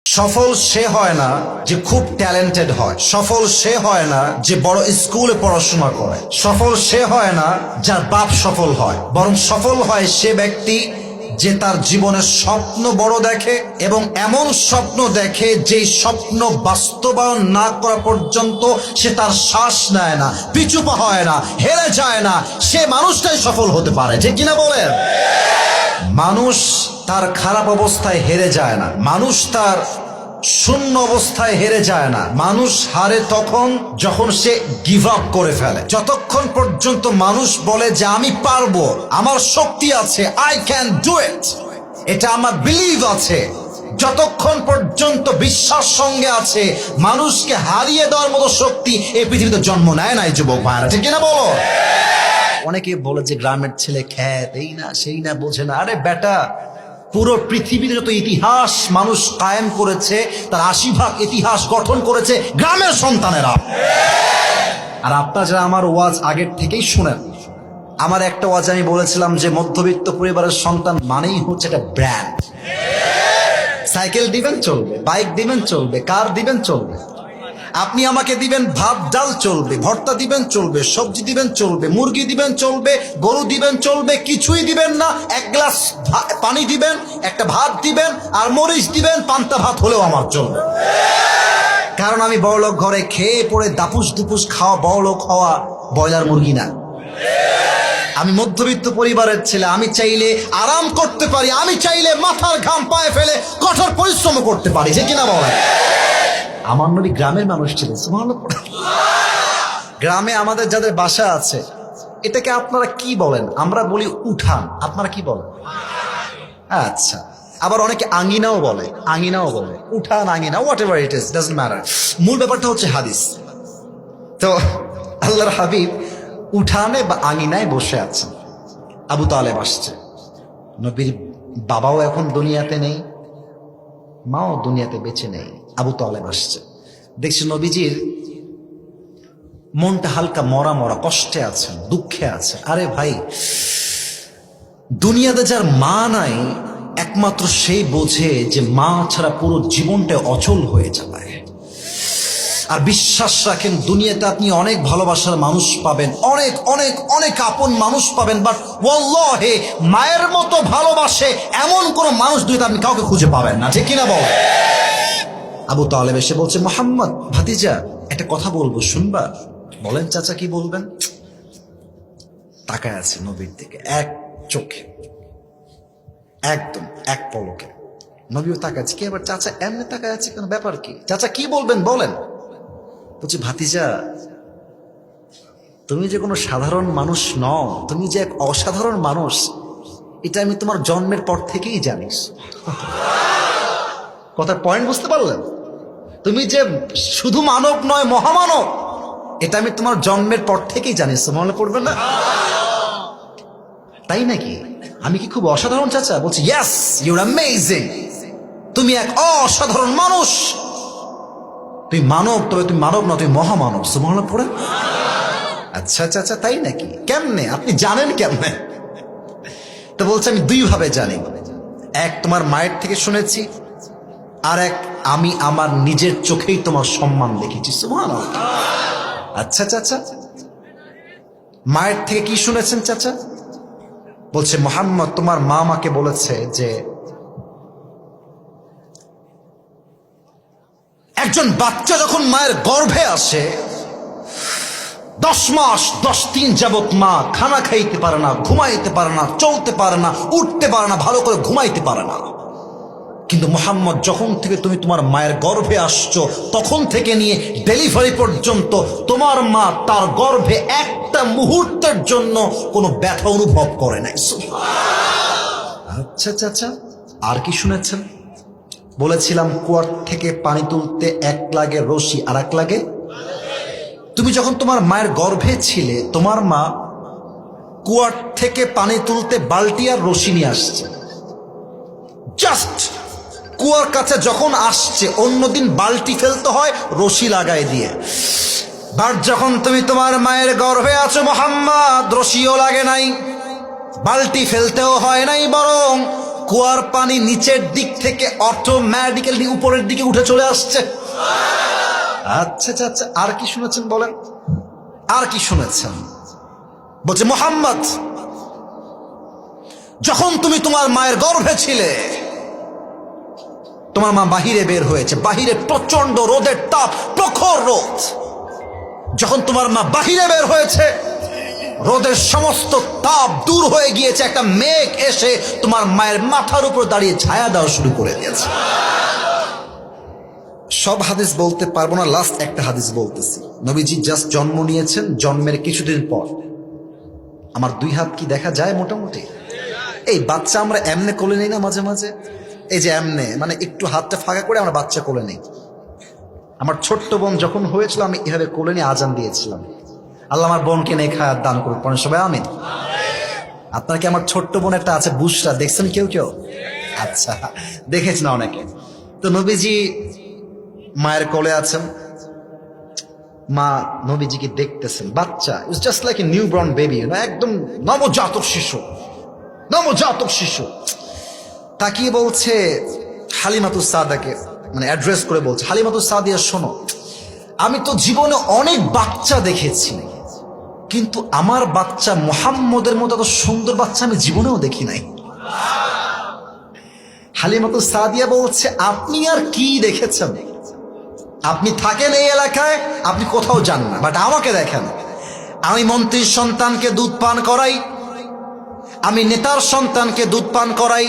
সফল সে হয় না যে খুব ট্যালেন্টেড হয়, সফল সে হয় না যে বড় স্কুলে পড়াশোনা করে, সফল সে হয় না যার বাপ সফল হয়, বরং সফল হয় সে ব্যক্তি যে তার জীবনের স্বপ্ন বড় দেখে এবং এমন স্বপ্ন দেখে যেই স্বপ্ন বাস্তবায়ন না করা পর্যন্ত সে তার শ্বাস নেয় না, পিছু পা হয় না, হেরে যায় না। সে মানুষটাই সফল হতে পারে, ঠিক কিনা বলেন? মানুষ তার খারাপ অবস্থায় হেরে যায় না, মানুষ তার শূন্য অবস্থায় হেরে যায় না। মানুষ হারে তখন যখন সে গিভ আপ করে ফেলে। যতক্ষণ পর্যন্ত মানুষ বলে যে আমি পারবো, আমার শক্তি আছে, আই ক্যান ডু ইট, এটা আমার বিলিভ আছে, যতক্ষণ পর্যন্ত বিশ্বাস সঙ্গে আছে, মানুষকে হারিয়ে দেওয়ার মতো শক্তি এই পৃথিবীতে জন্ম নেয় নাই যুবক ভাইরা, ঠিক কিনা বলো? অনেকে বলে যে গ্রামের ছেলে খ্যাত, এই না সেই না, বোঝে না। আরে বেটা, পুরো পৃথিবীর যত ইতিহাস মানুষ কায়েম করেছে তার ৮০ ভাগ ইতিহাস গঠন করেছে গ্রামের সন্তানেরা। আর আপনারা যারা আমার ওয়াজ আগের থেকেই শুনেন, আমার একটা ওয়াজ আমি বলেছিলাম যে মধ্যবিত্ত পরিবারের সন্তান মানেই হচ্ছে একটা ব্র্যান্ড। সাইকেল দিবেন চলবে, বাইক দিবেন চলবে, কার দিবেন চলবে, আপনি আমাকে দিবেন ভাত ডাল চলবে, ভর্তা দিবেন চলবে, সবজি দিবেন চলবে, মুরগি দিবেন চলবে, গরু দিবেন চলবে, কিছুই দিবেন না, এক গ্লাস পানি দিবেন, একটা ভাত দিবেন আর মরিচ দিবেন, পান্তা ভাত হলেও আমার চলবে। কারণ আমি বড়লোক ঘরে খেয়ে পড়ে দাপুস দুপুস খাওয়া বড়লোক হওয়া ব্রয়লার মুরগি না। আমি মধ্যবিত্ত পরিবারের ছেলে, আমি চাইলে আরাম করতে পারি, আমি চাইলে মাথার ঘাম পায়ে ফেলে কঠোর পরিশ্রম করতে পারি, যে কিনা বলেন? আমার নবী গ্রামের মানুষ ছিলেন, সুবহানাল্লাহ। গ্রামে আমাদের যাদের বাসা আছে, এটাকে আপনারা কি বলেন? আমরা বলি উঠান, আপনারা কি বলেন? আচ্ছা, আবার অনেকে আঙ্গিনাও বলে, উঠান, আঙ্গিনা, whatever it is, doesn't matter. মূল ব্যাপারটা হচ্ছে হাদিস। তো আল্লাহর হাবিব উঠানে বা আঙ্গিনায় বসে আছেন, আবু তালেব আসছে। নবীর বাবাও এখন দুনিয়াতে নেই, মাও দুনিয়াতে বেঁচে নেই, আবু তালেব আসছে। দেখছি নবীজির মনটা হালকা মরা মরা, কষ্টে আছেন, দুঃখে আছে। আরে ভাই, দুনিয়াতে যার মা নাই একমাত্র সেই বোঝে যে মা ছাড়া পুরো জীবনটা অচল হয়ে যাবে। আর বিশ্বাস রাখেন, দুনিয়াতে আপনি অনেক ভালোবাসার মানুষ পাবেন, অনেক অনেক অনেক আপন মানুষ পাবেন, বাট ওয়াল্লাহি মায়ের মতো ভালোবাসে এমন কোন মানুষ দুইটা আপনি কাউকে খুঁজে পাবেন না, ঠিক কিনা বল? আবু তালেব এসে বলছে, মোহাম্মদ ভাতিজা, একটা কথা বলবো, শুনবা? বলেন চাচা, কি বলবেন? তাকায় আছে নবীর দিকে এক চোখে, একদম এক পলকে। নবীও তাকাচ্ছে, কি আবার চাচা এমনি তাকায় আছে কেন, ব্যাপার কি? চাচা কি বলবেন বলেন। বলছে, ভাতিজা, তুমি যে কোনো সাধারণ মানুষ নও, তুমি যে এক অসাধারণ মানুষ, এটা আমি তোমার জন্মের পর থেকেই জানিস। কথার পয়েন্ট বুঝতে পারলেন? তুমি যে শুধু মানব নয়, মহামানব, এটা আমি তোমার জন্মের পর থেকেই জানিস। মনে পড়বে না? তাই নাকি? আমি কি খুব অসাধারণ চাচা? বলছি, ইয়েস, ইউ আর অ্যামেজিং, তুমি এক অসাধারণ মানুষ, তুই মানব, তবে তুমি মানব না, তুমি মহামানব। সুবহানাল্লাহ পড়ে। আচ্ছা চাচা, তাই নাকি? কেমনে আপনি জানেন, কেমনে? তো বলছে, আমি দুই ভাবে জানি, এক তোমার মায়ের থেকে শুনেছি, আর এক আমি আমার নিজের চোখেই তোমার সম্মান দেখেছি। সুবহানাল্লাহ। আচ্ছা চাচা, মায়ের থেকে কি শুনেছেন চাচা? বলছে, মুহাম্মদ, তোমার মা আমাকে বলেছে যে একজন বাচ্চা যখন মায়ের গর্ভে আসে 10 মাস 10 দিন যাবত মা খানা খাইতে পারে না, ঘুমাইতে পারে না, চলতে পারে না, উঠতে পারে না, ভালো করে ঘুমাইতে পারে না। কিন্তু মুহাম্মদ, যখন থেকে তুমি তোমার মায়ের গর্ভে আসছো, তখন থেকে নিয়ে ডেলিভারি পর্যন্ত তোমার মা তার গর্ভে একটা মুহূর্তের জন্য কোনো ব্যথা অনুভব করে নাই। আচ্ছা চাচা, আর কি শুনেছেন? বলেছিলাম, কুয়ার থেকে পানি তুলতে এক লাগে রশি, আর এক লাগে। তুমি যখন তোমার মায়ের গর্ভে ছিলে, তোমার মা কুয়ার থেকে পানি তুলতে বালতি আর রশি নিয়ে আসছে। জাস্ট কুয়ার কাছে যখন আসছে, অন্যদিন বালতি ফেলতে হয় রশি লাগাই দিয়ে। বাট যখন তুমি তোমার মায়ের গর্ভে আছো মুহাম্মদ, রশিও লাগে নাই, বালতি ফেলতেও হয় নাই, বরং কুয়ার পানি নিচের দিক থেকে অটোমেটিক্যালি উপরের দিকে উঠে চলে আসছে। আচ্ছা আচ্ছা আচ্ছা, আর কি শুনেছেন বলেন, আর কি শুনেছেন? বলছে মুহাম্মদ, যখন তুমি তোমার মায়ের গর্ভে ছিলে, তোমার মা বাহিরে বের হয়েছে, বাহিরে প্রচন্ড রোদের তাপ, প্রখর রোদ। যখন তোমার মা বাহিরে বের হয়েছে, রোদের সমস্ত তাপ দূর হয়ে গিয়েছে, একটা মেঘ এসে তোমার মায়ের মাথার উপর দাঁড়িয়ে ছায়া দেওয়া শুরু করে দিয়েছে। সব হাদিস বলতে পারবো না, লাস্ট একটা হাদিস বলতেছি। নবীজি জাস্ট জন্ম নিয়েছেন, জন্মের কিছুদিন পর, আমার 2 হাত কি দেখা যায় মোটামুটি? এই বাচ্চা আমরা এমনে কোলে নেই না মাঝে মাঝে, এই যে এমনে, মানে একটু হাতটা ফাঁকা করে আমরা বাচ্চা কোলে নেই। আমার ছোট্ট বোন যখন হয়েছিল, আমি এভাবে কোলে নিয়ে আজান দিয়েছিলাম। আল্লাহ আমার বোনকে নেক হায়াত দান করুন, পড়েন সবাই আমিন। আপনার কি আমার ছোট্ট বোন একটা আছে বুশরা, দেখছেন কেউ কেউ? আচ্ছা, দেখেছি না অনেকে। তো নবীজি মায়ের কোলে আছেন, মা নবীজিকে দেখতেছেন, বাচ্চা it's just like a new born baby, একদম নবজাতক শিশু, নবজাতক শিশু। তাকিয়ে বলছে হালিমাতুস সাদাকে, মানে অ্যাড্রেস করে বলছে, হালিমাতুস সাদিয়া শোনো, আমি তো জীবনে অনেক বাচ্চা দেখেছি, কিন্তু আমার বাচ্চা মুহাম্মদের মতো এত সুন্দর বাচ্চা আমি জীবনেও দেখি নাই। হালিমাতুস সাদিয়া বলছে, আপনি আর কি দেখেছেন? আপনি থাকেন এই এলাকায়, আপনি কোথাও যান না, বাট আমাকে দেখেন, আমি মন্ত্রীর সন্তানকে দুধ পান করাই, আমি নেতার সন্তানকে দুধ পান করাই,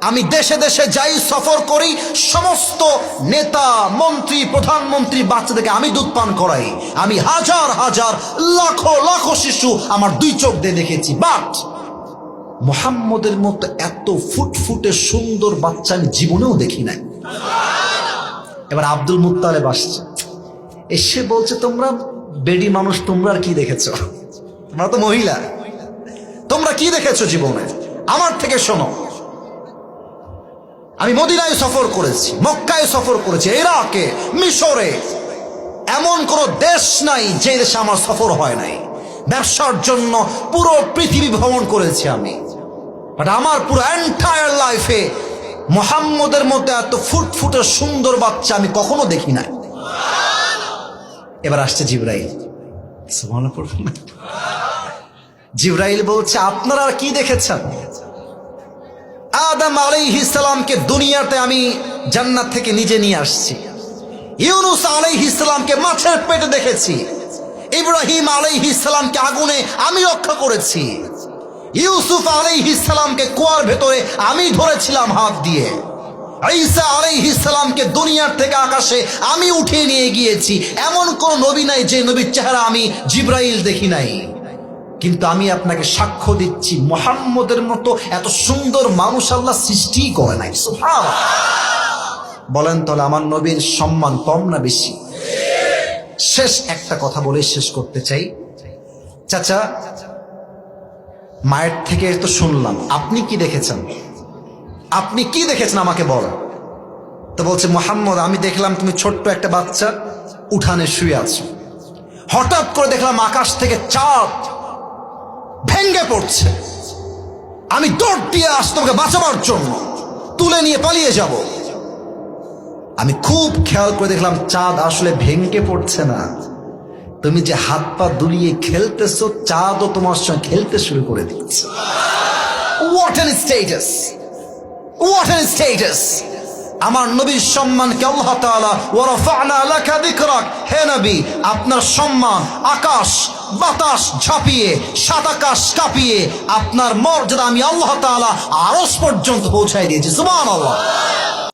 আমি দেশে দেশে যাই, সফর করি, সমস্ত নেতা মন্ত্রী প্রধানমন্ত্রী বাচ্চাদেরকে আমি দুধ পান করাই। আমি হাজার হাজার লাখো লাখো শিশু আমার 2 চোখ দিয়ে দেখেছি, বাট মুহাম্মদের মতো এত ফুটফুটে সুন্দর বাচ্চা আমি জীবনেও দেখি নাই। এবার আব্দুল মুত্তালেব আসছে, এসে বলছে, তোমরা বেডি মানুষ, তোমরা আর কি দেখেছো? তোমরা তো মহিলা, তোমরা কি দেখেছো জীবনে? আমার থেকে শোনো। আমি মদিনায় সফর করেছি, মক্কায় সফর করেছি, ইরাকে, মিশরে, এমন কোন দেশ নাই যে দেশে আমার সফর হয় নাই। ব্যবসার জন্য পুরো পৃথিবী ভ্রমণ করেছি আমি, বাট আমার পুরো এন্টায়ার লাইফে মুহাম্মদের মতো এত ফুটফুটে সুন্দর বাচ্চা আমি কখনো দেখি নাই। এবার আসছে জিবরাইল, সুবহানাল্লাহ পড়বেন না? জিবরাইল বলছে, আপনারা আর কি দেখেছেন? আদম আলাইহিস সালামকে দুনিয়াতে আমি জান্নাত থেকে নিজে নিয়ে আসছি, ইউনুস আলাইহিস সালামকে মাছের পেটে দেখেছি, ইব্রাহিম আলাইহিস সালামকে আগুনে আমি রক্ষা করেছি, ইউসুফ আলাইহিস সালামকে কুয়ার ভেতরে আমি ধরেছিলাম হাত দিয়ে, ঈসা আলাইহিস সালামকে দুনিয়ার থেকে আকাশে আমি উঠিয়ে নিয়ে গিয়েছি। এমন কোন নবী নাই যে নবীর চেহারা আমি জিবরাইল দেখি নাই। কিন্তু আমি আপনাকে সাক্ষ্য দিচ্ছি, মুহাম্মদের মতো এত সুন্দর মানুষ আল্লাহ সৃষ্টি করে নাই। সুবহানাল্লাহ। বলেন তাহলে আমার নবীর সম্মান কম না বেশি? শেষ একটা কথা বলে শেষ করতে চাই। চাচা, মায়ের থেকে তো শুনলাম, আপনি কি দেখেছেন? আপনি কি দেখেছেন আমাকে বলেন। তো বলছে, মুহাম্মদ, আমি দেখলাম তুমি ছোট্ট একটা বাচ্চা উঠানে শুয়ে আছো, হঠাৎ করে দেখলাম আকাশ থেকে চাঁদ ভেঙ্গে পড়ছে, আমি দৌড় দিয়ে আসছি তোমাকে বাঁচাবার জন্য, তুলে নিয়ে পালিয়ে যাব। আমি খুব খেয়াল করে দেখলাম চাঁদ আসলে ভেঙ্গে পড়ছে না, তুমি যে হাত পা দুলিয়ে খেলতেছো, চাঁদও তোমার সঙ্গে খেলতে শুরু করে দিচ্ছে। What N status, what N status! আমার নবীর সম্মানকে আল্লাহ তাআলা ওয়া রাফা'না লাকা যিকরাক, হে নবী, আপনার সম্মান আকাশ বাতাস ঝাঁপিয়ে, সাত আকাশ কাঁপিয়ে, আপনার মর্যাদা আমি আল্লাহ তাআলা আরশ পর্যন্ত পৌঁছায় দিয়েছি। সুবহানাল্লাহ।